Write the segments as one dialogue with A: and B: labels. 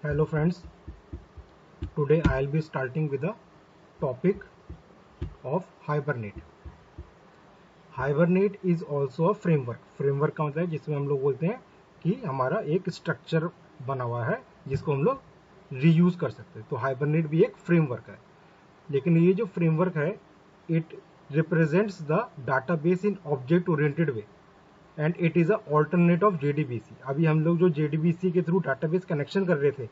A: Hello friends, today I will be starting with the topic of Hibernate. Hibernate is also a framework. Framework का मतलब है जिसमें हम लोग बोलते हैं कि हमारा एक स्ट्रक्चर बना हुआ है जिसको हम लोग रीयूज कर सकते हैं. तो Hibernate भी एक फ्रेमवर्क है, लेकिन ये जो फ्रेमवर्क है it represents the database in object oriented way and it is a alternate of JDBC. अभी हम लोग जो JDBC के थ्रू डाटाबेस कनेक्शन कर रहे थे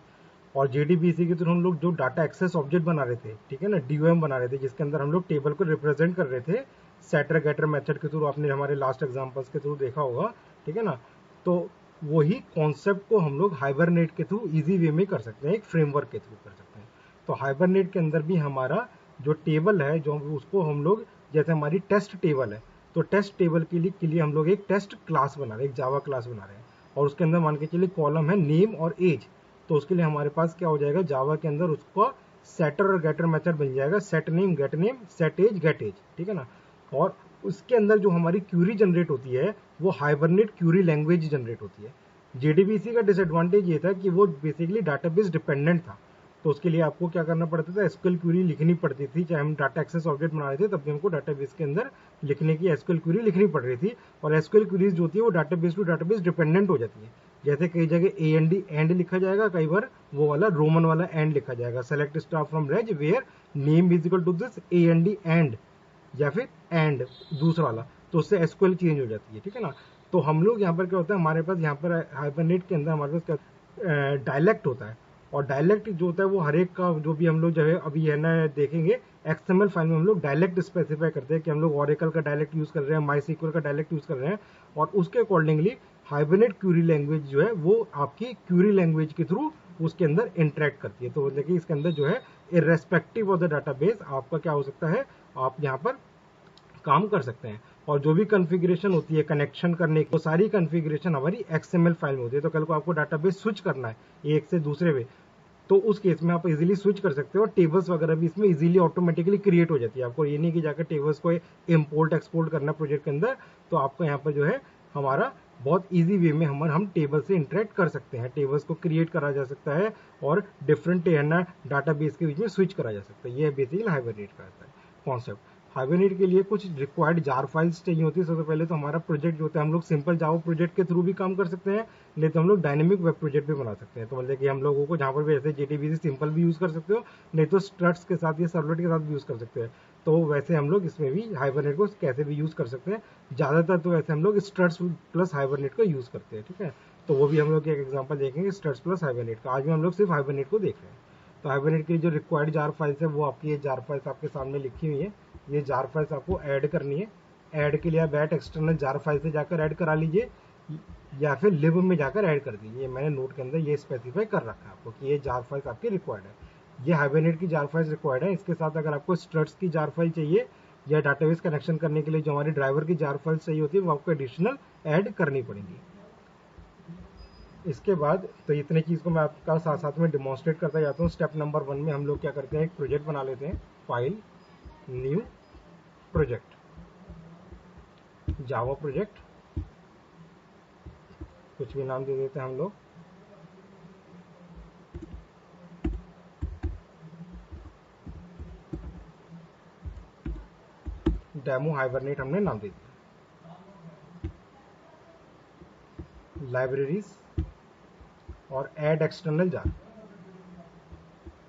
A: और JDBC के थ्रू हम लोग जो डाटा एक्सेस ऑब्जेक्ट बना रहे थे, ठीक है ना, DOM बना रहे थे जिसके अंदर हम लोग टेबल को रिप्रेजेंट कर रहे थे सेटर गेटर मेथड के थ्रू. आपने हमारे लास्ट एग्जांपल्स के थ्रू देखा होगा, ठीक है ना. तो वही कॉन्सेप्ट को हम लोग हाइबरनेट के थ्रू इजी वे में कर सकते हैं, एक फ्रेमवर्क के थ्रू कर सकते हैं. तो हाइबरनेट के अंदर भी हमारा जो टेबल है जो उसको हम लोग, जैसे हमारी टेस्ट टेबल है, तो टेस्ट टेबल के लिए हम लोग एक टेस्ट क्लास बना रहे हैं, एक जावा क्लास बना रहे हैं और उसके अंदर मान के चलिए कॉलम है नेम और एज. तो उसके लिए हमारे पास क्या हो जाएगा, जावा के अंदर उसको सेटर और गेटर मेथड बन जाएगा, set name, set age, get age, ठीक है ना. और उसके अंदर जो हमारी क्यूरी जनरेट होती है वो हाइबरनेट क्यूरी लैंग्वेज जनरेट होती है. JDBC का डिसएडवांटेज ये था कि वो बेसिकली डाटाबेस डिपेंडेंट था. तो उसके लिए आपको क्या करना पड़ता था, SQL क्यूरी लिखनी पड़ती थी. चाहे हम डाटा एक्सेस ऑब्जेक्ट बना रहे थे तब भी हमको डाटाबेस के अंदर लिखने की SQL क्यूरी लिखनी पड़ रही थी. और SQL क्यूरीज जो होती है वो डाटाबेस टू डाटाबेस डिपेंडेंट हो जाती है. जैसे कई जगह AND एंड लिखा जाएगा, कई बार वो वाला रोमन वाला एंड लिखा जाएगा, select star from rage where name is equal to this AND and, या फिर एंड दूसरा वाला, तो उससे SQL चेंज हो जाती है, ठीक है ना. तो हम लोग यहाँ पर क्या होता है, हमारे पास यहाँ पर हाइबरनेट के अंदर हमारे पास क्या डायलेक्ट होता है. और डायलेक्ट जो होता है वो हर एक का जो भी हम लोग जो है अभी है ना देखेंगे, XML फाइल में हम लोग डायलेक्ट स्पेसिफाई करते हैं कि हम लोग ओरेकल का डायलेक्ट यूज कर रहे हैं, MySQL का डायलेक्ट यूज कर रहे हैं. और उसके अकॉर्डिंगली हाइबरनेट क्यूरी लैंग्वेज जो है वो आपकी क्यूरी लैंग्वेज के थ्रू उसके अंदर इंटरेक्ट करती है. तो देखिए इसके अंदर जो है इर्रेस्पेक्टिव ऑफ द डाटाबेस आपका क्या हो सकता है, आप यहाँ पर काम कर सकते हैं. और जो भी कॉन्फ़िगरेशन होती है कनेक्शन करने की, वो सारी कॉन्फ़िगरेशन हमारी XML फाइल में होती है. तो कल को आपको डाटाबेस स्विच करना है एक से दूसरे में, तो उस केस में आप इजीली स्विच कर सकते हो. और टेबल्स वगैरह भी इसमें इजीली ऑटोमेटिकली क्रिएट हो जाती है. आपको ये नहीं कि जाकर टेबल्स को इंपोर्ट एक्सपोर्ट करना प्रोजेक्ट के अंदर. तो आपको यहाँ पर जो है हमारा बहुत इजी वे में हम टेबल से इंटरेक्ट कर सकते हैं, टेबल्स को क्रिएट करा जा सकता है और डिफरेंट डाटाबेस के बीच में स्विच करा जा सकता है. ये बेसिकली हाइबरनेट का कॉन्सेप्ट. हाइबरनेट के लिए कुछ रिक्वायर्ड जार फाइल्स चाहिए होती है. सबसे पहले तो हमारा प्रोजेक्ट जो होता है, हम लोग सिंपल जावा प्रोजेक्ट के थ्रू भी काम कर सकते हैं, नहीं तो हम लोग डायनेमिक वेब प्रोजेक्ट भी बना सकते हैं. तो मतलब कि हम लोगों को जहाँ पर भी ऐसे JDBC सिंपल भी यूज़ कर सकते हो, नहीं तो स्ट्रट्स के साथ या सर्वलेट के साथ भी यूज़ कर सकते हैं. तो वैसे हम लोग इसमें भी हाइबरनेट को कैसे भी यूज़ कर सकते हैं. ज़्यादातर तो वैसे हम लोग स्ट्रट्स प्लस हाइबरनेट को यूज़ करते हैं, ठीक है. तो वो भी हम लोग एक एग्जाम्पल देखेंगे स्ट्रट्स प्लस हाइबरनेट का. आज भी हम लोग सिर्फ हाइबरनेट को देख रहे हैं. तो हाइबरनेट की जो रिक्वायर्ड जार फाइल्स है वो आपकी ये जार फाइल्स आपके सामने लिखी हुई है. ये जार फाइल्स आपको ऐड करनी है. ऐड के लिए आप एक्सटर्नल जार फाइल से जाकर ऐड करा लीजिए या फिर लिब में जाकर ऐड कर दीजिए. मैंने नोट के अंदर ये स्पेसिफाई कर रखा है आपको कि ये जार फाइल्स आपकी रिक्वायर्ड है. ये हाइबरनेट की जार फाइल्स रिक्वायर्ड है. इसके साथ अगर आपको स्ट्रट्स की जार फाइल चाहिए या डाटाबेस कनेक्शन करने के लिए जो हमारी ड्राइवर की जार फाइल चाहिए होती है वो आपको एडिशनल ऐड करनी पड़ेगी. इसके बाद तो इतने चीज़ को मैं आपका साथ साथ में डिमॉन्स्ट्रेट करता जाता हूँ. स्टेप नंबर 1 में हम लोग क्या करते हैं, एक प्रोजेक्ट बना लेते हैं. File, new project, Java project, कुछ भी नाम दे देते हैं हम लोग. डेमो हाइबरनेट हमने नाम दे दिया. लाइब्रेरीज और ऐड एक्सटर्नल जार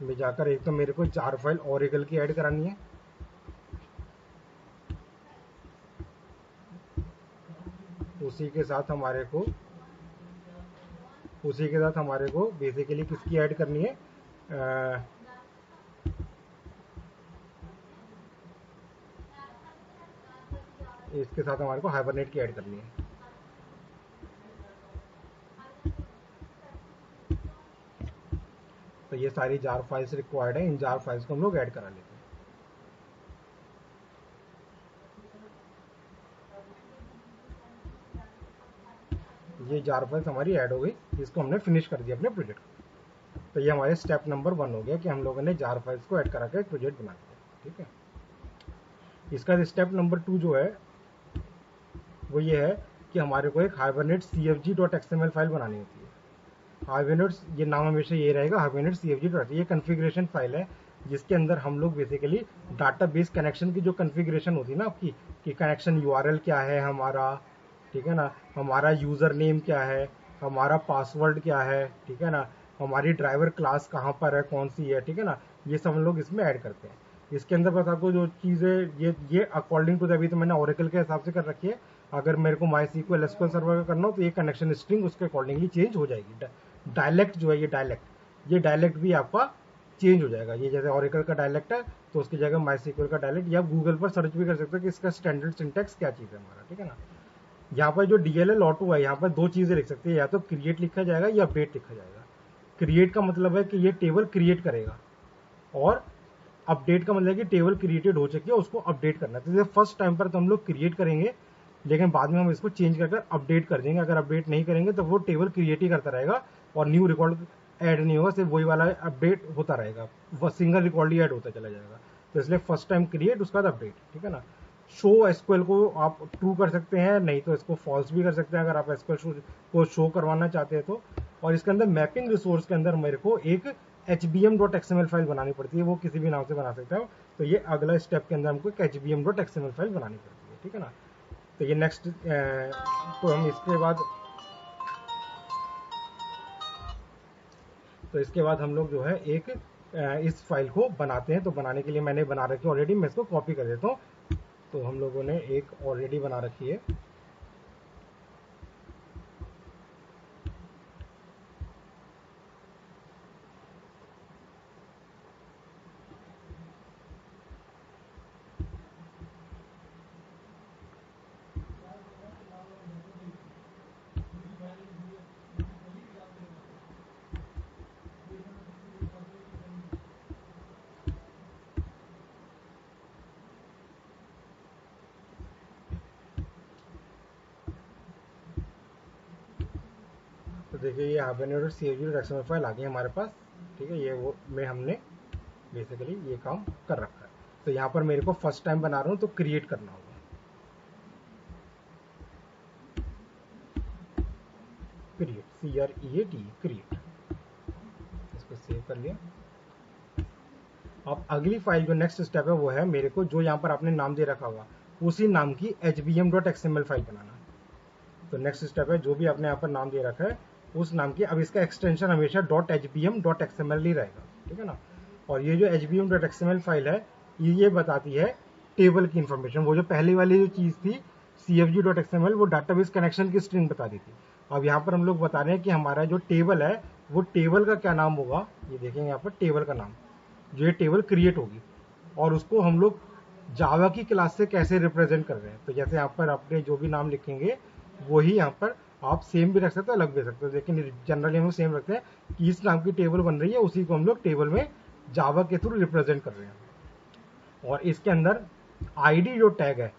A: में जाकर एक तो मेरे को जार फाइल ओरेकल की ऐड करानी है. उसी के साथ हमारे को बेसिकली किसकी ऐड करनी है, इसके साथ हमारे को हाइबरनेट की ऐड करनी है. तो ये सारी जार फाइल्स रिक्वायर्ड है. इन जार फाइल्स को हम लोग ऐड करा लेते हैं. ये जार फाइल्स हमारी ऐड हो गई, इसको हमने फिनिश कर दिया अपने प्रोजेक्ट को. तो ये हमारे स्टेप नंबर 1 हो गया कि हम लोगों ने जार फाइल्स को ऐड करा के एक प्रोजेक्ट बना दिया, ठीक है. इसका स्टेप नंबर 2 जो है वो ये है कि हमारे को एक हाइबरनेट CFG.xml फाइल बनानी होती है. हाइबरनेट ये नाम हमेशा ये रहेगा, हाइबरनेट CFG डॉट। ये कन्फिग्रेशन फाइल है जिसके अंदर हम लोग बेसिकली डाटाबेस कनेक्शन की जो कन्फिग्रेशन होती है ना आपकी, कि कनेक्शन URL क्या है हमारा, ठीक है ना, हमारा यूज़र नेम क्या है, हमारा पासवर्ड क्या है, ठीक है ना, हमारी ड्राइवर क्लास कहाँ पर है, कौन सी है, ठीक है ना, ये सब हम लोग इसमें ऐड करते हैं। इसके अंदर बस आपको जो चीज़ें ये अकॉर्डिंग टू अभी तो मैंने ओरेकल के हिसाब से कर रखी है। अगर मेरे को MySQL SQL सर्वर का करना हो तो ये कनेक्शन स्ट्रिंग उसके अकॉर्डिंगली चेंज हो जाएगी। डायलेक्ट जो है ये डायलेक्ट भी आपका चेंज हो जाएगा। ये जैसे ओरेकल का डायलेक्ट है तो उसकी जगह MySQL का डायलेक्ट, या गूगल पर सर्च भी कर सकते हो कि इसका स्टैंडर्ड सिंटैक्स क्या चीज़ है हमारा, ठीक है ना। यहाँ पर जो DLL ऑटो है, यहाँ पर दो चीज़ें लिख सकते हैं, या तो क्रिएट लिखा जाएगा या अपडेट लिखा जाएगा। क्रिएट का मतलब है कि ये टेबल क्रिएट करेगा, और अपडेट का मतलब है कि टेबल क्रिएटेड हो चुकी है, उसको अपडेट करना है। तो जैसे फर्स्ट टाइम पर तो हम लोग क्रिएट करेंगे, लेकिन बाद में हम इसको चेंज कर अपडेट कर देंगे। अगर अपडेट नहीं करेंगे तो वो टेबल क्रिएट ही करता रहेगा और न्यू रिकॉर्ड ऐड नहीं होगा, सिर्फ वही वाला अपडेट होता रहेगा, वो सिंगल रिकॉर्ड ही ऐड होता चला जाएगा। तो इसलिए फर्स्ट टाइम क्रिएट, उसके बाद अपडेट, ठीक है ना। शो SQL को आप ट्रू कर सकते हैं, नहीं तो इसको फॉल्स भी कर सकते हैं अगर आप SQL को शो करवाना चाहते हैं तो। और इसके अंदर मैपिंग रिसोर्स के अंदर मेरे को एक HBM.XML फाइल बनानी पड़ती है, वो किसी भी नाम से बना सकता हो। तो ये अगला स्टेप के अंदर हमको एक HBM.XML फाइल बनानी पड़ती है, ठीक है ना। तो ये नेक्स्ट, तो हम इसके बाद, तो इसके बाद हम लोग जो है एक इस फाइल को बनाते हैं। तो बनाने के लिए मैंने बना रखी है ऑलरेडी, मैं इसको कॉपी कर देता हूँ। तो हम लोगों ने एक ऑलरेडी बना रखी है। तो देखिए ये हाइबरनेट और CFG.XML फाइल आ गई हमारे पास, ठीक है। ये वो में हमने बेसिकली ये काम कर रखा है। तो यहाँ पर मेरे को फर्स्ट टाइम बना रहा हूँ तो क्रिएट करना होगा, क्रिएट, CREAT, क्रिएट। इसको सेव कर लिया। अब अगली फाइल जो नेक्स्ट स्टेप है वो है मेरे को, जो यहाँ पर आपने नाम दे रखा होगा उसी नाम की HBM.XML फाइल बनाना। तो नेक्स्ट स्टेप है, जो भी आपने यहाँ पर नाम दे रखा है उस नाम की, अब इसका एक्सटेंशन हमेशा .HBM.XML ही रहेगा, ठीक है ना। और ये जो HBM.XML फाइल है ये बताती है टेबल की इंफॉर्मेशन। वो जो पहली वाली जो चीज़ थी CFG.XML, वो डाटाबेस कनेक्शन की स्ट्रिंग बताती थी। अब यहाँ पर हम लोग बता रहे हैं कि हमारा जो टेबल है वो टेबल का क्या नाम होगा। ये देखेंगे यहाँ पर टेबल का नाम, जो ये टेबल क्रिएट होगी, और उसको हम लोग जावा की क्लास से कैसे रिप्रेजेंट कर रहे हैं। तो जैसे यहाँ पर अपने जो भी नाम लिखेंगे वही यहाँ पर आप सेम भी रख सकते हो, अलग भी रख सकते हो, लेकिन जनरली हम सेम रखते हैं कि इस नाम की टेबल बन रही है, उसी को हम लोग टेबल में जावा के थ्रू रिप्रेजेंट कर रहे हैं। और इसके अंदर आईडी जो टैग है,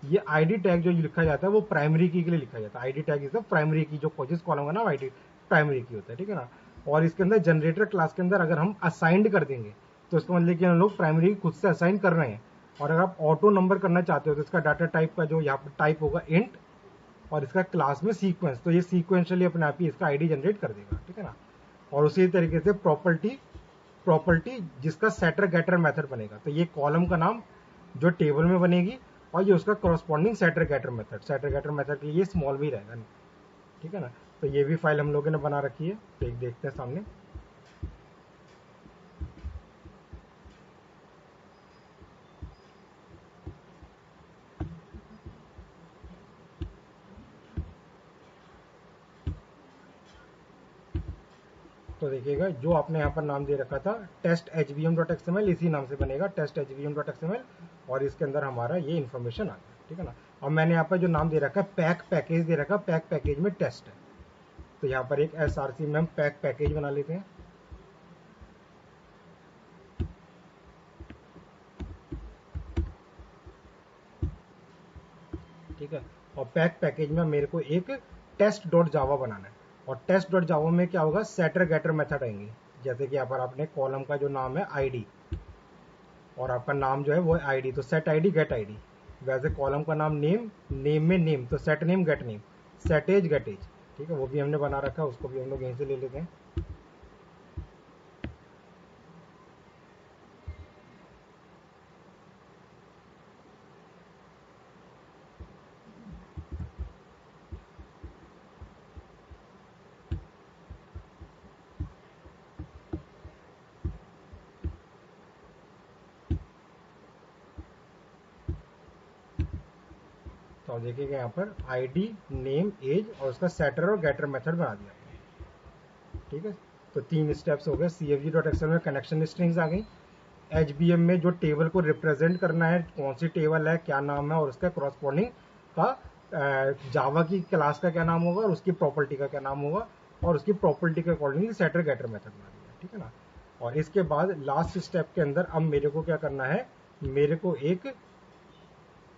A: ये आईडी टैग जो लिखा जाता है वो प्राइमरी की के लिए लिखा जाता है। ID tag is the primary की, जो जिस कॉलम का नाम आईडी प्राइमरी की होता है, ठीक है ना। और इसके अंदर जनरेटर क्लास के अंदर अगर हम असाइंड कर देंगे तो इसका मतलब कि हम लोग प्राइमरी खुद से असाइन कर रहे हैं। और अगर आप ऑटो नंबर करना चाहते हो तो इसका डाटा टाइप का जो यहाँ पर टाइप होगा इंट, और इसका क्लास में सीक्वेंस, तो ये सीक्वेंशियली अपने आप ही इसका आईडी जनरेट कर देगा, ठीक है ना। और उसी तरीके से प्रॉपर्टी जिसका सेटर गेटर मेथड बनेगा, तो ये कॉलम का नाम जो टेबल में बनेगी, और ये उसका करस्पॉन्डिंग सेटर गेटर मेथड के लिए ये स्मॉल भी रहेगा, ठीक है ना। तो ये भी फाइल हम लोगों ने बना रखी है, तो एक देखते हैं सामने। तो देखिएगा जो आपने यहाँ पर नाम दे रखा था टेस्ट HBM.XML, इसी नाम से बनेगा टेस्ट HBM.XML, और इसके अंदर हमारा ये इन्फॉर्मेशन आ गया, ठीक है ना। और मैंने यहाँ पर जो नाम दे रखा है पैकेज दे रखा है, पैकेज में टेस्ट है। तो यहाँ पर एक SRC में हम पैकेज बना लेते हैं, ठीक है। और पैकेज में मेरे को एक test.java बनाना है, और test.java में क्या होगा, सेटर गेटर मेथड आएंगे। जैसे कि यहाँ पर आपने कॉलम का जो नाम है आईडी, और आपका नाम जो है वो आईडी, तो सेट आईडी गेट आईडी। वैसे कॉलम का नाम नेम में नेम, तो set name get name, set age get age, ठीक है, वो भी हमने बना रखा है, उसको भी हम लोग यहीं से ले लेते हैं। तो आप देखिएगा यहाँ पर आईडी, नेम, एज और उसका सेटर और गेटर मेथड बना दिया आपने। ठीक है, तो 3 स्टेप्स हो गए। cfg.xml में कनेक्शन स्ट्रिंग्स आ गई। एचबीएम में जो टेबल को रिप्रेजेंट करना है, कौन सी टेबल है, क्या नाम है और उसका क्रॉसपोर्डिंग का जावा की क्लास का क्या नाम होगा और उसकी प्रॉपर्टी का क्या नाम होगा, और उसकी प्रॉपर्टी के अकॉर्डिंगली सेटर गेटर मेथड बना दिया। ठीक है ना। और इसके बाद लास्ट स्टेप के अंदर अब मेरे को क्या करना है, मेरे को एक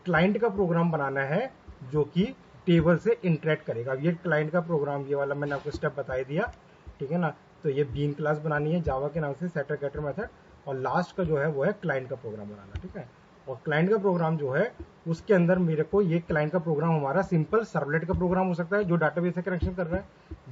A: क्लाइंट का प्रोग्राम बनाना है जो कि टेबल से इंटरेक्ट करेगा। अब ये क्लाइंट का प्रोग्राम, ये वाला मैंने आपको स्टेप बता ही दिया। ठीक है ना। तो ये बीन क्लास बनानी है जावा के नाम से, सेटर गेटर मेथड, और लास्ट का जो है वो है क्लाइंट का प्रोग्राम बनाना। ठीक है, और क्लाइंट का प्रोग्राम जो है उसके अंदर मेरे को, ये क्लाइंट का प्रोग्राम हमारा सिंपल सर्वलेट का प्रोग्राम हो सकता है जो डाटाबेस से कनेक्शन कर रहा है,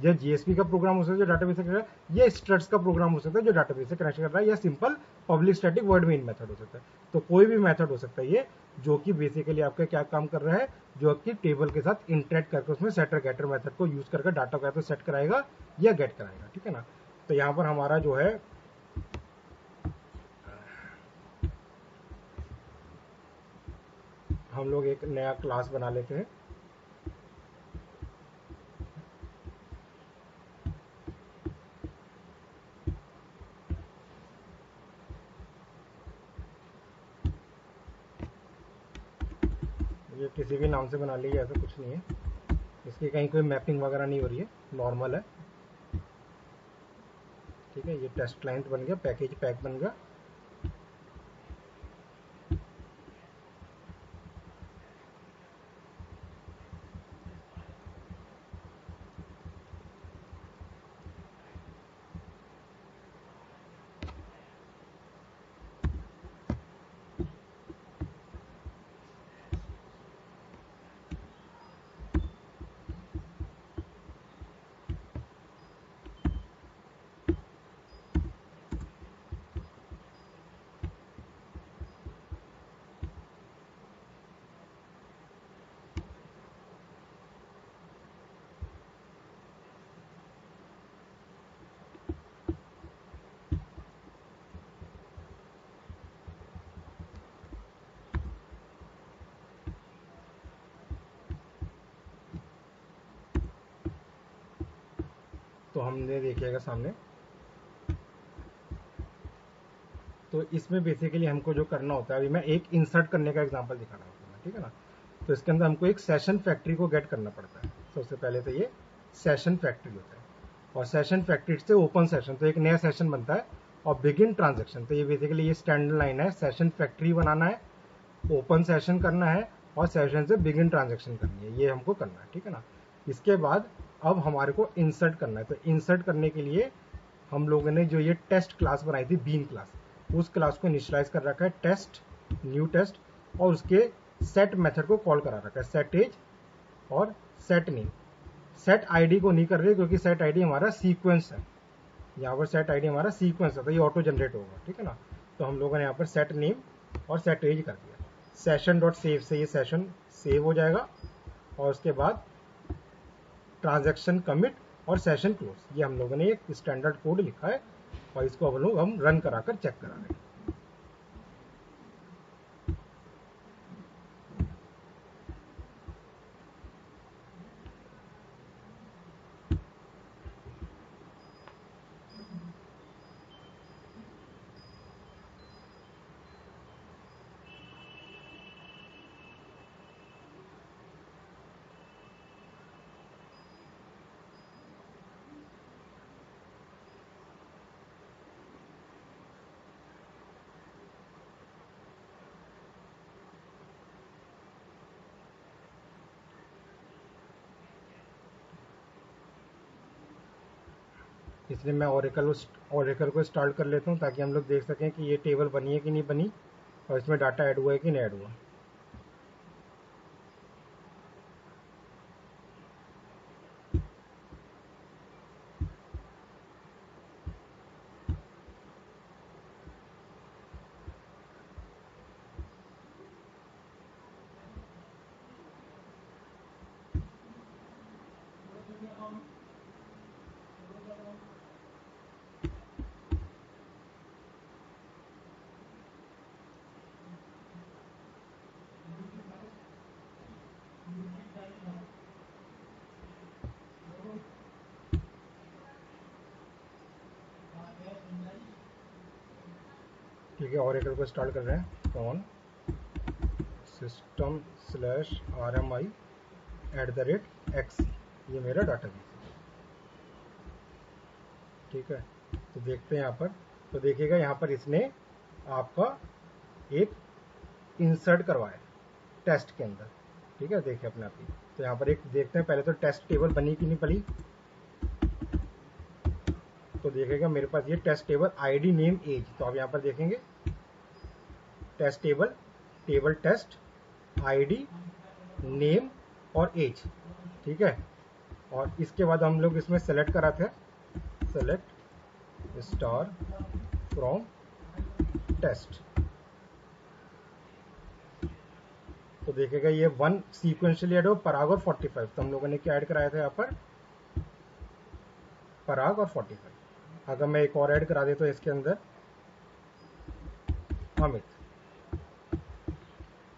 A: या जीएसपी का प्रोग्राम हो सकता है जो डाटाबेस से कर रहा है, या स्ट्रट्स का प्रोग्राम हो सकता है जो डाटाबेस से कनेक्शन कर रहा है, या simple public static word main method हो सकता है। तो कोई भी मेथड हो सकता है ये, जो कि बेसिकली आपका क्या काम कर रहा है, जो कि टेबल के साथ इंटरेक्ट करके उसमें सेटर गेटर मेथड को यूज करके डाटा को या तो सेट कराएगा या गेट कराएगा। ठीक है ना। तो यहाँ पर हमारा जो है हम लोग एक नया क्लास बना लेते हैं। ये किसी भी नाम से बना लीजिए, ऐसा कुछ नहीं है, इसकी कहीं कोई मैपिंग वगैरह नहीं हो रही है, नॉर्मल है। ठीक है, ये टेस्ट क्लाइंट बन गया, पैकेज पैक बन गया। तो हमने देखिएगा सामने, तो इसमें बेसिकली हमको जो करना होता है, अभी मैं एक इंसर्ट करने का एग्जांपल दिखा रहा हूँ। ठीक है ना। तो इसके अंदर हमको एक सेशन फैक्ट्री को गेट करना पड़ता है। सबसे पहले तो ये सेशन फैक्ट्री होता है, और सेशन फैक्ट्री से ओपन सेशन, तो एक नया सेशन बनता है, और बिगिन ट्रांजेक्शन, तो ये बेसिकली ये स्टैंडर्ड लाइन है, सेशन फैक्ट्री बनाना है, ओपन सेशन करना है, और सेशन से बिगिन ट्रांजेक्शन करनी है, ये हमको करना है। ठीक है ना। इसके बाद अब हमारे को इंसर्ट करना है, तो इंसर्ट करने के लिए हम लोगों ने जो ये टेस्ट क्लास बनाई थी, बीन क्लास, उस क्लास को इनिशियलाइज कर रखा है टेस्ट, न्यू टेस्ट, और उसके सेट मेथड को कॉल करा रखा है, सेट एज और सेट नेम। सेट आईडी को नहीं कर रहे क्योंकि सेट आईडी हमारा सीक्वेंस है, यहाँ पर सेट आईडी हमारा सीक्वेंस है, तो ये ऑटो जनरेट होगा। ठीक है ना। तो हम लोगों ने यहाँ पर सेट नेम और सेट एज कर दिया। सेशन डॉट सेव से ये सेशन सेव हो जाएगा, और उसके बाद ट्रांजैक्शन कमिट और सेशन क्लोज, ये हम लोगों ने एक स्टैंडर्ड कोड लिखा है, और इसको हम रन कराकर चेक करा रहे हैं। इसलिए मैं ओरेकल को स्टार्ट कर लेता हूँ ताकि हम लोग देख सकें कि ये टेबल बनी है कि नहीं बनी, और इसमें डाटा ऐड हुआ है कि नहीं ऐड हुआ। ठीक है, और एक को स्टार्ट कर रहे हैं ऑन system/rmi@x, ये मेरा डाटाबेस है। ठीक है, तो देखते हैं यहाँ पर, तो देखिएगा यहाँ पर इसने आपका एक इंसर्ट करवाया टेस्ट के अंदर। ठीक है, देखिए अपने आप ही, तो यहाँ पर एक देखते हैं पहले तो टेस्ट टेबल बनी कि नहीं बनी। तो देखेगा मेरे पास ये test table ID name age, तो आप यहाँ पर देखेंगे test table, table test, ID name और एज। ठीक है, और इसके बाद हम लोग इसमें सेलेक्ट कराते हैं, सेलेक्ट स्टार फ्रॉम टेस्ट। तो देखेगा ये 1 सीक्वेंशियली ऐड हो पराग और 45, तो हम लोगों ने क्या ऐड कराया था यहाँ पर, पराग और 45। अगर मैं एक और ऐड करा देता हूँ इसके अंदर अमित,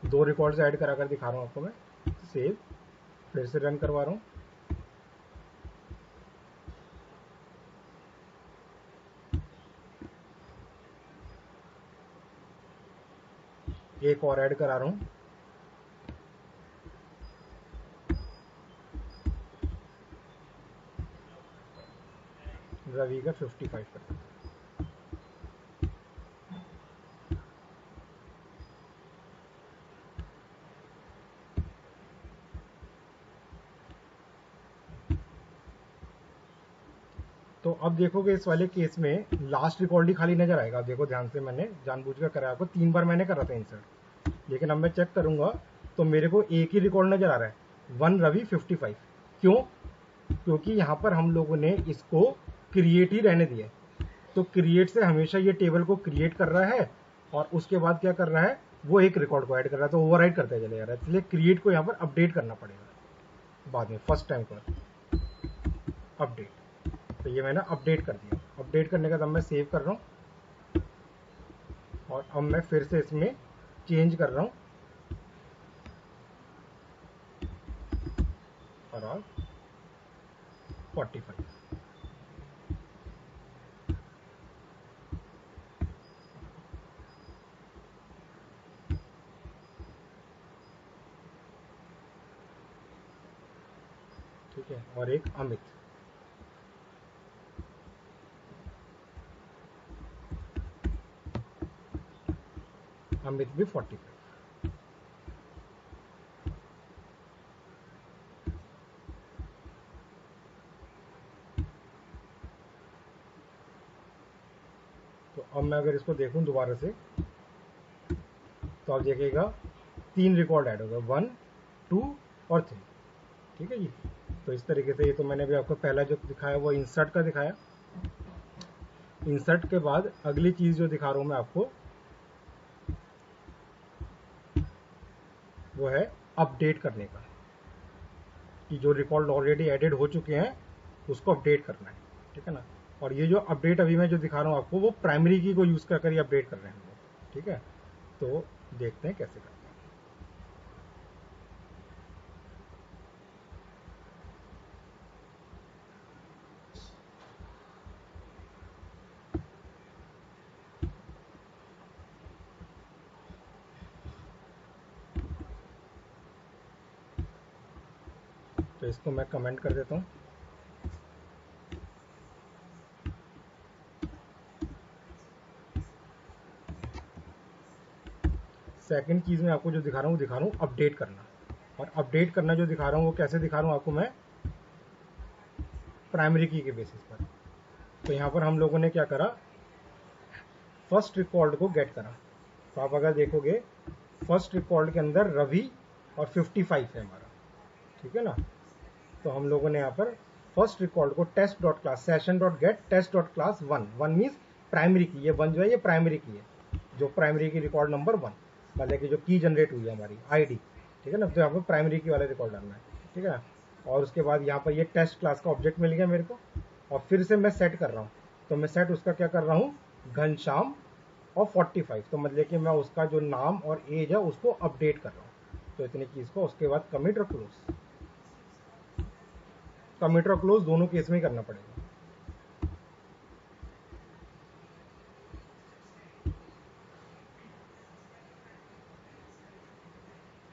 A: 2 रिकॉर्ड्स ऐड करा कर दिखा रहा हूँ आपको मैं। सेव, फिर से रन करवा रहा हूँ। एक और ऐड करा रहा हूँ, रवि का 55 कर देता हूँ। तो अब देखोगे इस वाले केस में लास्ट रिकॉर्ड ही खाली नजर आएगा। देखो ध्यान से, मैंने जानबूझकर कराया आपको, 3 बार मैंने करा था इंसर्ट, लेकिन अब मैं चेक करूंगा तो मेरे को एक ही रिकॉर्ड नजर आ रहा है, 1 रवि 55। क्यों? क्योंकि यहाँ पर हम लोगों ने इसको क्रिएट ही रहने दिया। तो क्रिएट से हमेशा ये टेबल को क्रिएट कर रहा है और उसके बाद क्या कर रहा है, वो एक रिकॉर्ड को ऐड कर रहा है, तो ओवरराइड करते चले जा रहा है। इसलिए क्रिएट को यहाँ पर अपडेट करना पड़ेगा बाद में, फर्स्ट टाइम पर अपडेट। तो ये मैंने अपडेट कर दिया। अपडेट करने का तब मैं सेव कर रहा हूँ और अब मैं फिर से इसमें चेंज कर रहा हूँ और 45। ठीक है, और एक अमित, अमित भी 45। तो अब मैं अगर इसको देखूं दोबारा से तो आप देखिएगा 3 रिकॉर्ड ऐड होगा, 1, 2 और 3। ठीक है जी, तो इस तरीके से ये तो मैंने भी आपको पहला जो दिखाया वो इंसर्ट का दिखाया। इंसर्ट के बाद अगली चीज जो दिखा रहा हूं मैं आपको वो है अपडेट करने का, कि जो रिकॉर्ड ऑलरेडी एडेड हो चुके हैं उसको अपडेट करना है। ठीक है ना, और ये जो अपडेट अभी मैं जो दिखा रहा हूँ आपको वो प्राइमरी की को यूज कर ही अपडेट कर रहे हैं हम लोग। ठीक है, तो देखते हैं कैसे करते हैं। तो इसको मैं कमेंट कर देता हूँ। सेकंड चीज में आपको जो दिखा रहा हूँ अपडेट करना। और अपडेट करना जो दिखा रहा हूँ वो कैसे दिखा रहा हूँ आपको मैं, प्राइमरी की के बेसिस पर। तो यहाँ पर हम लोगों ने क्या करा, फर्स्ट रिकॉर्ड को गेट करा। तो आप अगर देखोगे फर्स्ट रिकॉर्ड के अंदर रवि और 55 है हमारा। ठीक है ना, तो हम लोगों ने यहाँ पर फर्स्ट रिकॉर्ड को test dot class session dot get test dot class 1 means primary key, ये 1 जो है ये प्राइमरी की है, जो प्राइमरी की रिकॉर्ड नंबर 1 मतलब कि जो की जनरेट हुई है हमारी आईडी। ठीक है ना, तो यहाँ पर प्राइमरी की वाला रिकॉर्ड डालना है। ठीक है, और उसके बाद यहाँ पर ये टेस्ट क्लास का ऑब्जेक्ट मिल गया मेरे को, और फिर से मैं सेट कर रहा हूँ। तो मैं सेट उसका क्या कर रहा हूँ, घनश्याम और 45, तो मतलब कि मैं उसका जो नाम और एज है उसको अपडेट कर रहा हूँ। तो इतनी चीज़ को उसके बाद कमिट और क्लोज, कमिट और क्लोज दोनों केस में ही करना पड़ेगा।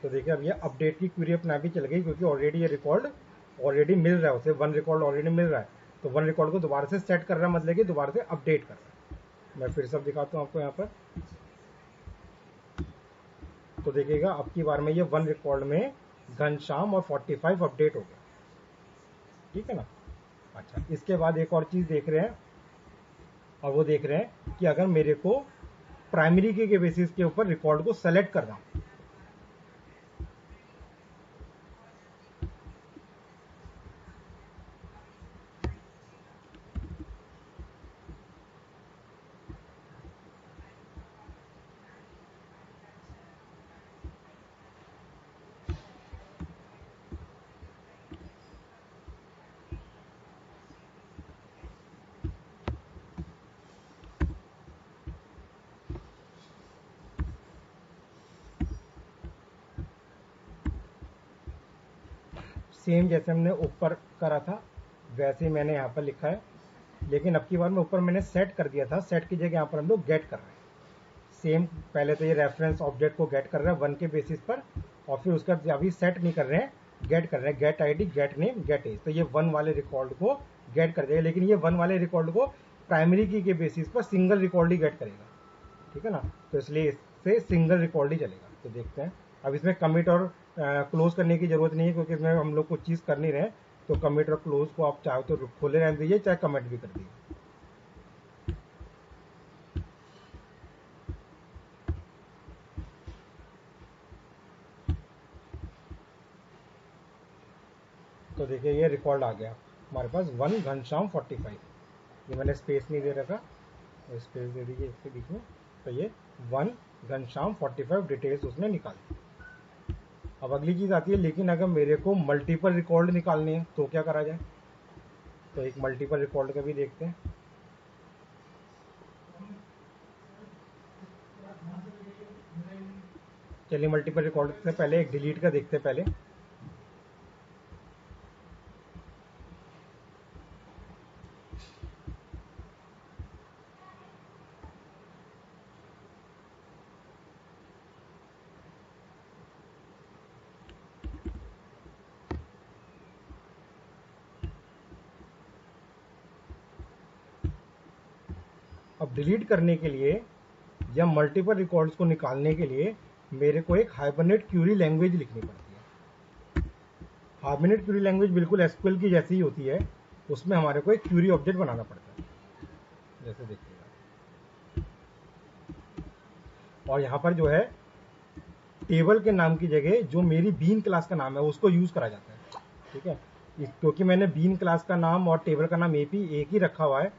A: तो देखिए अब ये अपडेट की क्वेरी अपना भी चल गई, क्योंकि ऑलरेडी ये रिकॉर्ड ऑलरेडी मिल रहा है उसे, वन रिकॉर्ड ऑलरेडी मिल रहा है, तो वन रिकॉर्ड को दोबारा से सेट कर रहा है, मतलब कि दोबारा से अपडेट कर रहा है। मैं फिर सब दिखाता हूँ आपको यहाँ पर। तो देखिएगा अब की बार में ये वन रिकॉर्ड में घनश्याम और 45 अपडेट हो गया, ठीक है ना। अच्छा, इसके बाद एक और चीज़ देख रहे हैं, और वो देख रहे हैं कि अगर मेरे को प्राइमरी की के बेसिस के ऊपर रिकॉर्ड को सेलेक्ट करना, सेम जैसे हमने ऊपर करा था वैसे ही मैंने यहाँ पर लिखा है, लेकिन अब की बार में ऊपर मैंने सेट कर दिया था, सेट की जगह यहाँ पर हम लोग गेट कर रहे हैं। सेम पहले तो ये रेफरेंस ऑब्जेक्ट को गेट कर रहे हैं वन के बेसिस पर, और फिर उसका अभी सेट नहीं कर रहे हैं, गेट कर रहे हैं, get ID, get name, get age. तो ये वन वाले रिकॉर्ड को गेट कर देगा, लेकिन ये वन वाले रिकॉर्ड को प्राइमरी की के बेसिस पर सिंगल रिकॉर्ड ही गेट करेगा, ठीक है ना। तो इसलिए इससे सिंगल रिकॉर्ड ही चलेगा। तो देखते हैं, अब इसमें कमिट और क्लोज करने की जरूरत नहीं है, क्योंकि इसमें हम लोग कुछ चीज़ कर नहीं रहे। तो कमिट और क्लोज को आप चाहे तो खोले रहने दीजिए, चाहे कमेंट भी कर दीजिए। तो देखिए ये रिकॉर्ड आ गया हमारे पास, वन घनश्याम 45। ये मैंने स्पेस नहीं दे रखा, स्पेस दे दीजिए इसके बीच में। तो ये वन घनश्याम 45 डिटेल्स उसने निकाल दी। अब अगली चीज़ आती है, लेकिन अगर मेरे को मल्टीपल रिकॉर्ड निकालने हैं तो क्या करा जाए। तो एक मल्टीपल रिकॉर्ड का भी देखते हैं। चलिए मल्टीपल रिकॉर्ड से पहले एक डिलीट का देखते हैं पहले। अब डिलीट करने के लिए या मल्टीपल रिकॉर्ड्स को निकालने के लिए मेरे को एक हाइबरनेट क्यूरी लैंग्वेज लिखनी पड़ती है। हाइबरनेट क्यूरी लैंग्वेज बिल्कुल एसक्यूएल की जैसी ही होती है, उसमें हमारे को एक क्यूरी ऑब्जेक्ट बनाना पड़ता है, जैसे देखिएगा। और यहाँ पर जो है टेबल के नाम की जगह जो मेरी बीन क्लास का नाम है उसको यूज करा जाता है, ठीक है। क्योंकि मैंने बीन क्लास का नाम और टेबल का नाम एक ही रखा हुआ है,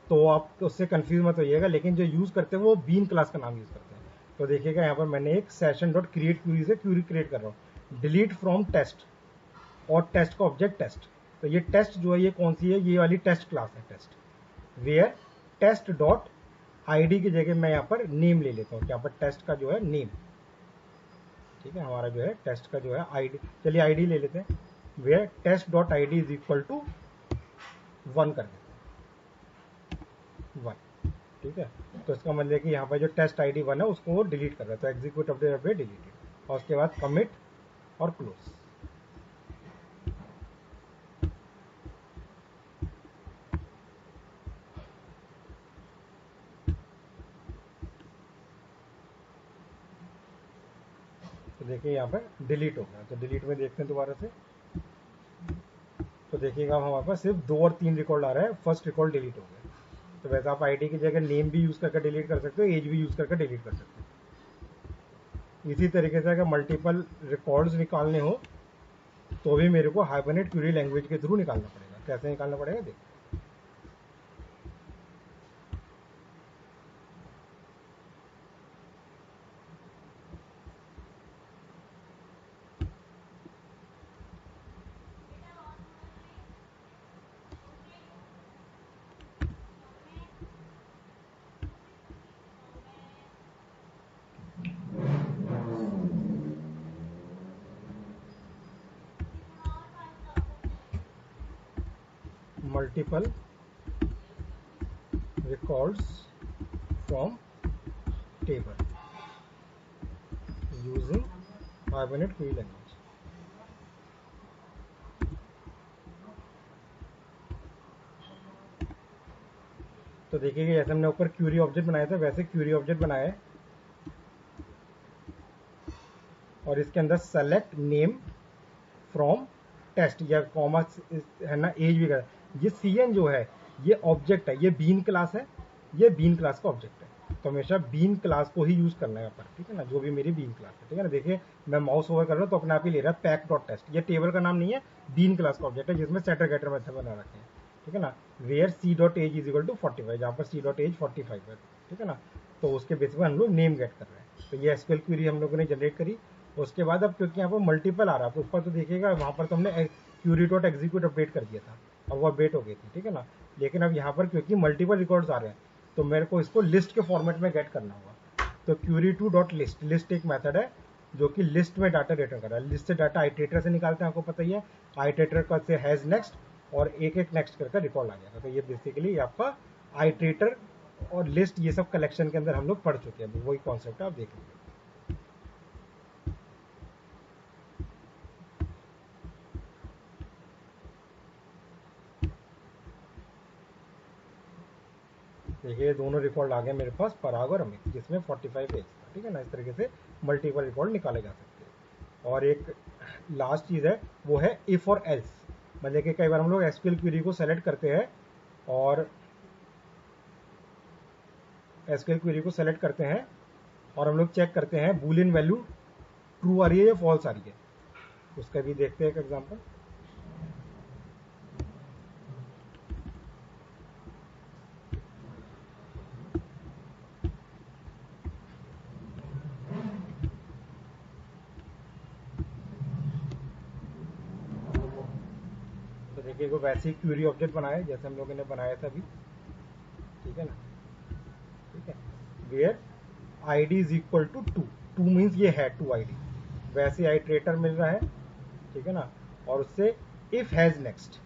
A: तो आप उससे कंफ्यूज मत होइएगा, लेकिन जो यूज करते हैं वो बीन क्लास का नाम यूज करते हैं। तो देखिएगा यहाँ पर मैंने एक सेशन डॉट क्रिएट क्यूरी से क्यूरी क्रिएट कर रहा हूँ, डिलीट फ्रॉम टेस्ट, और टेस्ट का ऑब्जेक्ट टेस्ट। तो ये टेस्ट जो है ये कौन सी है, ये वाली टेस्ट क्लास है, test, where test dot ID की जगह मैं यहाँ पर नेम ले लेता हूँ, यहाँ पर टेस्ट का जो है नेम, ठीक है। हमारा जो है टेस्ट का जो है आईडी, चलिए आईडी ले लेते हैं, where test dot I D is equal to 1 कर देते हैं, 1, ठीक है। तो इसका मतलब कि यहाँ पर जो टेस्ट आई डी 1 है उसको वो डिलीट कर रहा है, तो एग्जीक्यूट अपडेट अपडेट डिलीटेड, और उसके बाद कमिट और क्लोज। तो देखिए यहाँ पर डिलीट हो गया, तो डिलीट में देखते हैं दोबारा से। तो देखिएगा हमारे पास सिर्फ 2 और 3 रिकॉर्ड आ रहा है, फर्स्ट रिकॉर्ड डिलीट हो गया। तो वैसे आप आईडी की जगह नेम भी यूज करके डिलीट कर सकते हो, एज भी यूज करके डिलीट कर सकते हो। इसी तरीके से अगर मल्टीपल रिकॉर्ड्स निकालने हो तो भी मेरे को हाइबरनेट क्यूरी लैंग्वेज के थ्रू निकालना पड़ेगा। कैसे निकालना पड़ेगा देखो। multiple records from table using Hibernate query language. तो देखिए जैसे हमने ऊपर क्यूरी ऑब्जेक्ट बनाया था वैसे क्यूरी ऑब्जेक्ट बनाया है और इसके अंदर सेलेक्ट नेम फ्रॉम टेस्ट या कॉमा है ना एज भी कर। ये CN जो है ये ऑब्जेक्ट है, ये बीन क्लास है, ये बीन क्लास का ऑब्जेक्ट है, तो हमेशा बीन क्लास को ही यूज करना है यहाँ पर, ठीक है ना, जो भी मेरी बीन क्लास है, ठीक है ना। देखिए मैं माउस ओवर कर रहा हूँ तो अपने आप ही ले रहा है पैक डॉट टेस्ट, ये टेबल का नाम नहीं है, बीन क्लास का ऑब्जेक्ट है जिसमें सेटर गेटर मेथड बना रखे हैं, ठीक है ना। Where C.age is equal to 45, जहाँ पर C.age 45 है, ठीक है ना। तो उसके बेस पर हम लोग नेम गेट कर रहे हैं। तो ये SQL क्वेरी हम लोगों ने जनरेट करी। उसके बाद अब क्योंकि यहाँ पर मल्टीपल आ रहा है तो ऊपर तो देखिएगा वहाँ पर तो हमने क्यूरी डॉट एग्जीक्यूट अपडेट कर दिया था और वो अपडेट हो गई थी, ठीक है ना। लेकिन अब यहाँ पर क्योंकि मल्टीपल रिकॉर्ड्स आ रहे हैं तो मेरे को इसको लिस्ट के फॉर्मेट में गेट करना होगा। तो query two dot list, list एक मेथड है जो कि लिस्ट में डाटा रिटर्न कर रहा है। लिस्ट से डाटा आइटरेटर से निकालते हैं, आपको पता ही है, आइटरेटर का से हैज नेक्स्ट और एक एक नेक्स्ट करके रिकॉर्ड आ जाएगा। तो ये बेसिकली आपका आइटरेटर और लिस्ट ये सब कलेक्शन के अंदर हम लोग पढ़ चुके हैं, वही कॉन्सेप्ट है, आप देख लीजिए। देखिए दोनों रिकॉर्ड आ गए मेरे पास, पराग और अमित, जिसमें 45 एज था, ठीक है ना। इस तरीके से मल्टीपल रिकॉर्ड निकाले जा सकते हैं। और एक लास्ट चीज़ है वो है इफ और एल्स, मतलब कि कई बार हम लोग SQL क्वेरी को सेलेक्ट करते हैं और SQL क्वेरी को सेलेक्ट करते हैं और हम लोग चेक करते हैं बूलियन वैल्यू ट्रू आ रही है या फॉल्स आ रही है। उसका भी देखते हैं एक एग्जांपल। तो देखिए वो वैसे ही क्वेरी ऑब्जेक्ट बनाया जैसे हम लोगों ने बनाया था अभी, ठीक है ना, ठीक है। Where ID is equal to 2, 2 means ये है 2 ID, वैसे आइटरेटर मिल रहा है, ठीक है ना। और उससे इफ हैज नेक्स्ट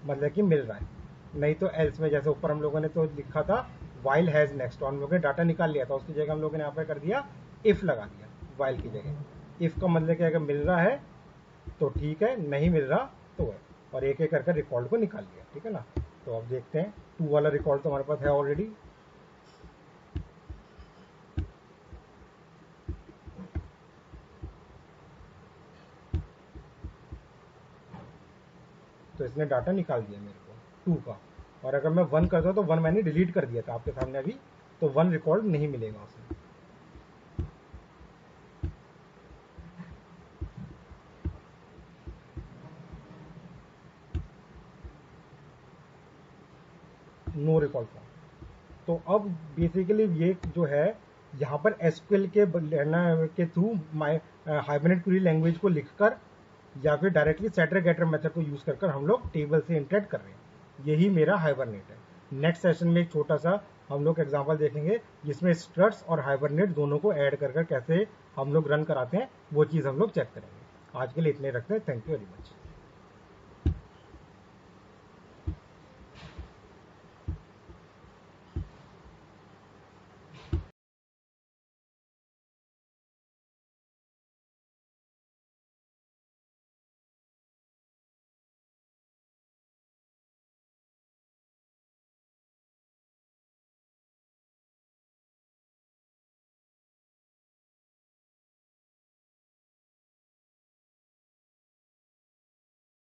A: मतलब कि मिल रहा है, नहीं तो एल्स में जैसे ऊपर हम लोगों ने तो लिखा था वाइल हैज नेक्स्ट, और हम लोगों ने डाटा निकाल लिया था, उसकी जगह हम लोगों ने यहाँ पे कर दिया इफ लगा दिया वाइल की जगह। इफ का मतलब कि अगर मिल रहा है तो ठीक है, नहीं मिल रहा तो है, और एक एक करके रिकॉर्ड को निकाल लिया, ठीक है ना। तो अब देखते हैं 2 वाला रिकॉर्ड तो हमारे पास है ऑलरेडी। तो इसने डाटा निकाल दिया मेरे को 2 का, और अगर मैं 1 करता तो 1 मैंने डिलीट कर दिया था आपके सामने अभी, तो 1 रिकॉर्ड नहीं मिलेगा उसमें। No record form. तो अब बेसिकली ये जो है यहाँ पर SQL के थ्रू हाइबरनेट क्वेरी लैंग्वेज को लिखकर या फिर डायरेक्टली सेटर गेटर मेथड को यूज कर हम लोग टेबल से इंटरेक्ट कर रहे हैं, यही मेरा हाइबरनेट है। नेक्स्ट सेशन में एक छोटा सा हम लोग एग्जांपल देखेंगे जिसमें स्ट्रट्स और हाइबरनेट दोनों को ऐड कर कैसे हम लोग रन कराते हैं, वो चीज़ हम लोग चेक करेंगे। आज के लिए इतने रखते हैं, थैंक यू वेरी मच।